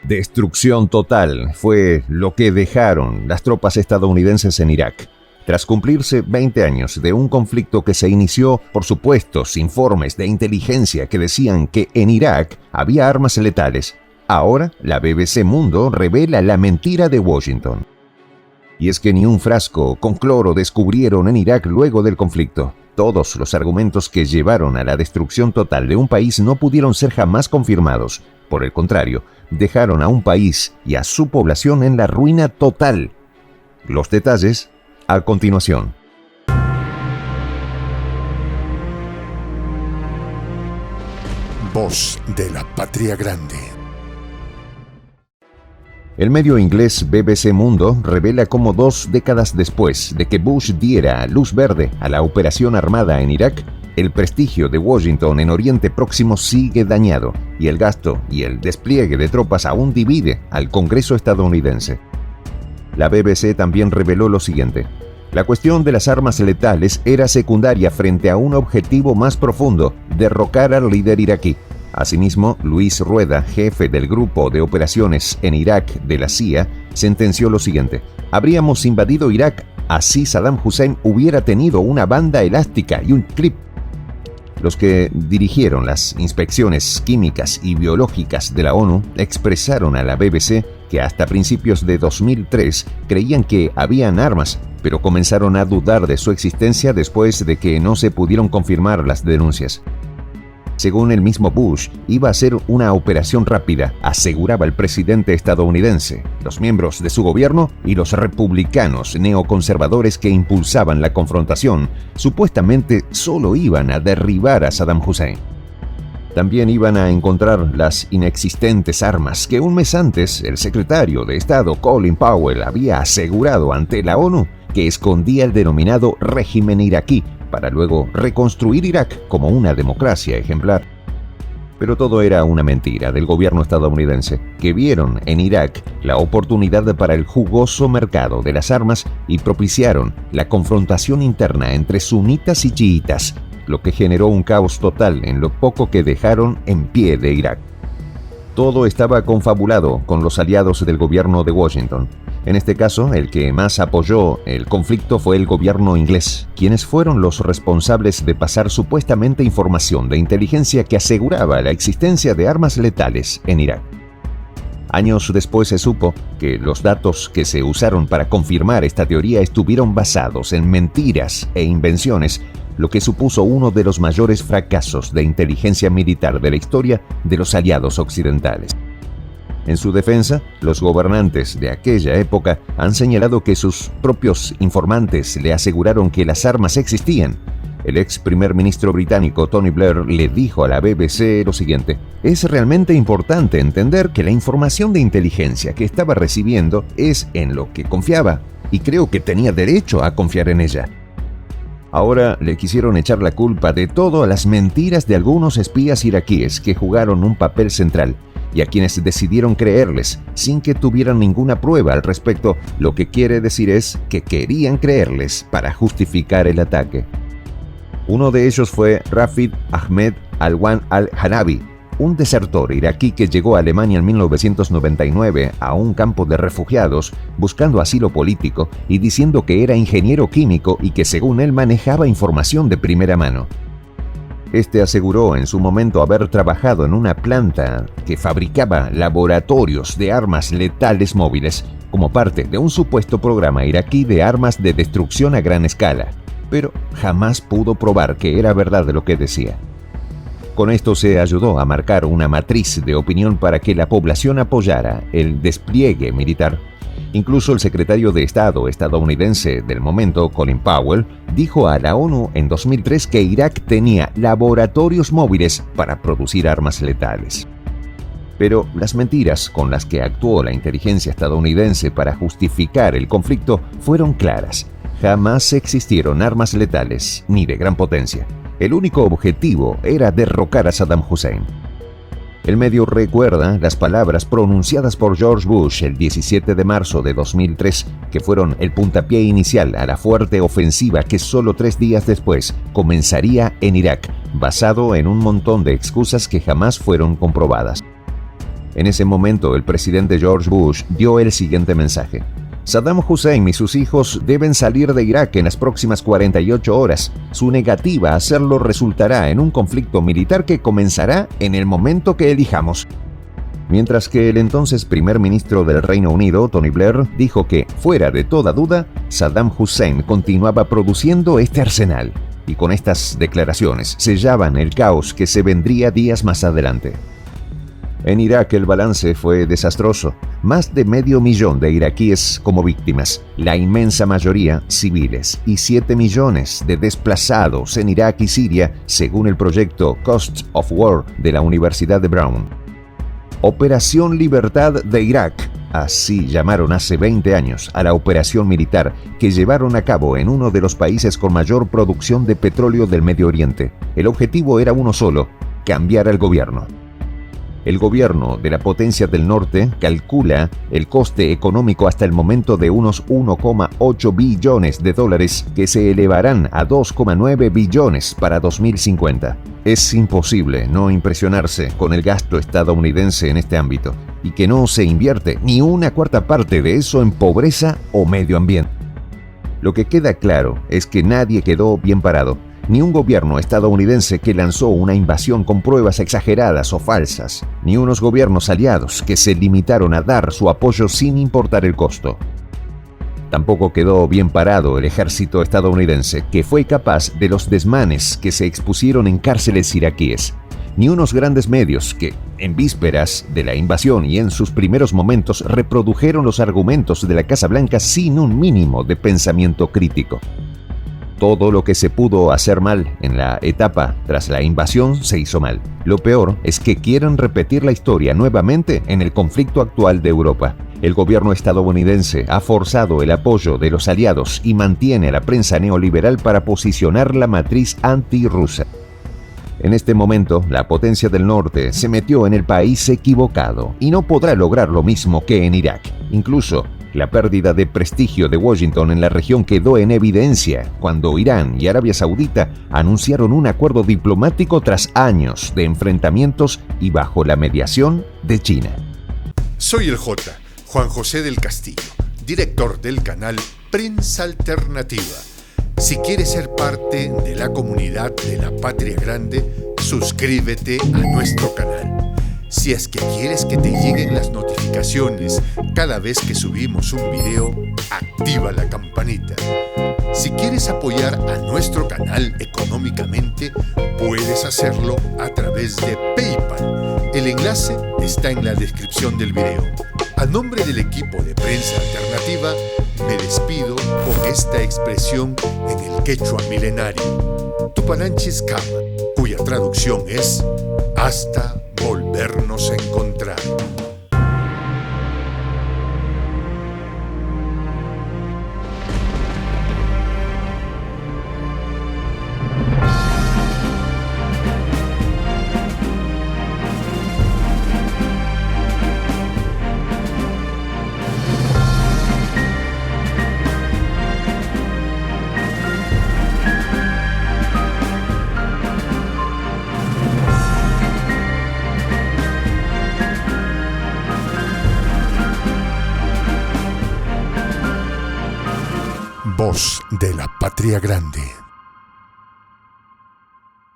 Destrucción total fue lo que dejaron las tropas estadounidenses en Irak. Tras cumplirse 20 años de un conflicto que se inició por supuestos informes de inteligencia que decían que en Irak había armas letales, ahora la BBC Mundo revela la mentira de Washington. Y es que ni un frasco con cloro descubrieron en Irak luego del conflicto. Todos los argumentos que llevaron a la destrucción total de un país no pudieron ser jamás confirmados. Por el contrario, dejaron a un país y a su población en la ruina total. Los detalles a continuación. Voz de la Patria Grande. El medio inglés BBC Mundo revela cómo 2 décadas después de que Bush diera luz verde a la operación armada en Irak, el prestigio de Washington en Oriente Próximo sigue dañado y el gasto y el despliegue de tropas aún divide al Congreso estadounidense. La BBC también reveló lo siguiente: la cuestión de las armas letales era secundaria frente a un objetivo más profundo: derrocar al líder iraquí. Asimismo, Luis Rueda, jefe del grupo de operaciones en Irak de la CIA, sentenció lo siguiente: habríamos invadido Irak así Saddam Hussein hubiera tenido una banda elástica y un clip. Los que dirigieron las inspecciones químicas y biológicas de la ONU expresaron a la BBC que hasta principios de 2003 creían que habían armas, pero comenzaron a dudar de su existencia después de que no se pudieron confirmar las denuncias. Según el mismo Bush, iba a ser una operación rápida, aseguraba el presidente estadounidense, los miembros de su gobierno y los republicanos neoconservadores que impulsaban la confrontación supuestamente solo iban a derribar a Saddam Hussein. También iban a encontrar las inexistentes armas que un mes antes el secretario de Estado Colin Powell había asegurado ante la ONU que escondía el denominado régimen iraquí, para luego reconstruir Irak como una democracia ejemplar. Pero todo era una mentira del gobierno estadounidense, que vieron en Irak la oportunidad para el jugoso mercado de las armas y propiciaron la confrontación interna entre sunitas y chiitas, lo que generó un caos total en lo poco que dejaron en pie de Irak. Todo estaba confabulado con los aliados del gobierno de Washington. En este caso, el que más apoyó el conflicto fue el gobierno inglés, quienes fueron los responsables de pasar supuestamente información de inteligencia que aseguraba la existencia de armas letales en Irak. Años después se supo que los datos que se usaron para confirmar esta teoría estuvieron basados en mentiras e invenciones, lo que supuso uno de los mayores fracasos de inteligencia militar de la historia de los aliados occidentales. En su defensa, los gobernantes de aquella época han señalado que sus propios informantes le aseguraron que las armas existían. El ex primer ministro británico Tony Blair le dijo a la BBC lo siguiente: es realmente importante entender que la información de inteligencia que estaba recibiendo es en lo que confiaba, y creo que tenía derecho a confiar en ella. Ahora le quisieron echar la culpa de todo a las mentiras de algunos espías iraquíes que jugaron un papel central y a quienes decidieron creerles sin que tuvieran ninguna prueba al respecto. Lo que quiere decir es que querían creerles para justificar el ataque. Uno de ellos fue Rafid Ahmed Alwan al-Hanabi, un desertor iraquí que llegó a Alemania en 1999 a un campo de refugiados buscando asilo político y diciendo que era ingeniero químico y que según él manejaba información de primera mano. Este aseguró en su momento haber trabajado en una planta que fabricaba laboratorios de armas letales móviles como parte de un supuesto programa iraquí de armas de destrucción a gran escala, pero jamás pudo probar que era verdad lo que decía. Con esto se ayudó a marcar una matriz de opinión para que la población apoyara el despliegue militar. Incluso el secretario de Estado estadounidense del momento, Colin Powell, dijo a la ONU en 2003 que Irak tenía laboratorios móviles para producir armas letales. Pero las mentiras con las que actuó la inteligencia estadounidense para justificar el conflicto fueron claras. Jamás existieron armas letales, ni de gran potencia. El único objetivo era derrocar a Saddam Hussein. El medio recuerda las palabras pronunciadas por George Bush el 17 de marzo de 2003, que fueron el puntapié inicial a la fuerte ofensiva que solo 3 días después comenzaría en Irak, basado en un montón de excusas que jamás fueron comprobadas. En ese momento, el presidente George Bush dio el siguiente mensaje: Saddam Hussein y sus hijos deben salir de Irak en las próximas 48 horas. Su negativa a hacerlo resultará en un conflicto militar que comenzará en el momento que elijamos. Mientras que el entonces primer ministro del Reino Unido, Tony Blair, dijo que, fuera de toda duda, Saddam Hussein continuaba produciendo este arsenal. Y con estas declaraciones sellaban el caos que se vendría días más adelante. En Irak el balance fue desastroso. Más de 500.000 de iraquíes como víctimas, la inmensa mayoría civiles, y 7 millones de desplazados en Irak y Siria, según el proyecto Cost of War de la Universidad de Brown. Operación Libertad de Irak, así llamaron hace 20 años a la operación militar que llevaron a cabo en uno de los países con mayor producción de petróleo del Medio Oriente. El objetivo era uno solo: cambiar al gobierno. El gobierno de la potencia del norte calcula el coste económico hasta el momento de unos 1,8 billones de dólares que se elevarán a 2,9 billones para 2050. Es imposible no impresionarse con el gasto estadounidense en este ámbito y que no se invierte ni una cuarta parte de eso en pobreza o medio ambiente. Lo que queda claro es que nadie quedó bien parado. Ni un gobierno estadounidense que lanzó una invasión con pruebas exageradas o falsas, ni unos gobiernos aliados que se limitaron a dar su apoyo sin importar el costo. Tampoco quedó bien parado el ejército estadounidense, que fue capaz de los desmanes que se expusieron en cárceles iraquíes, ni unos grandes medios que, en vísperas de la invasión y en sus primeros momentos, reprodujeron los argumentos de la Casa Blanca sin un mínimo de pensamiento crítico. Todo lo que se pudo hacer mal en la etapa tras la invasión se hizo mal. Lo peor es que quieren repetir la historia nuevamente en el conflicto actual de Europa. El gobierno estadounidense ha forzado el apoyo de los aliados y mantiene a la prensa neoliberal para posicionar la matriz antirrusa. En este momento, la potencia del norte se metió en el país equivocado y no podrá lograr lo mismo que en Irak. Incluso, la pérdida de prestigio de Washington en la región quedó en evidencia cuando Irán y Arabia Saudita anunciaron un acuerdo diplomático tras años de enfrentamientos y bajo la mediación de China. Soy el J, Juan José del Castillo, director del canal Prensa Alternativa. Si quieres ser parte de la comunidad de la Patria Grande, suscríbete a nuestro canal. Si es que quieres que te lleguen las notificaciones cada vez que subimos un video, activa la campanita. Si quieres apoyar a nuestro canal económicamente, puedes hacerlo a través de PayPal. El enlace está en la descripción del video. A nombre del equipo de Prensa Alternativa, me despido con esta expresión en el quechua milenario, Tupananchis Kama, cuya traducción es hasta volvernos a encontrar. Voz de la Patria Grande.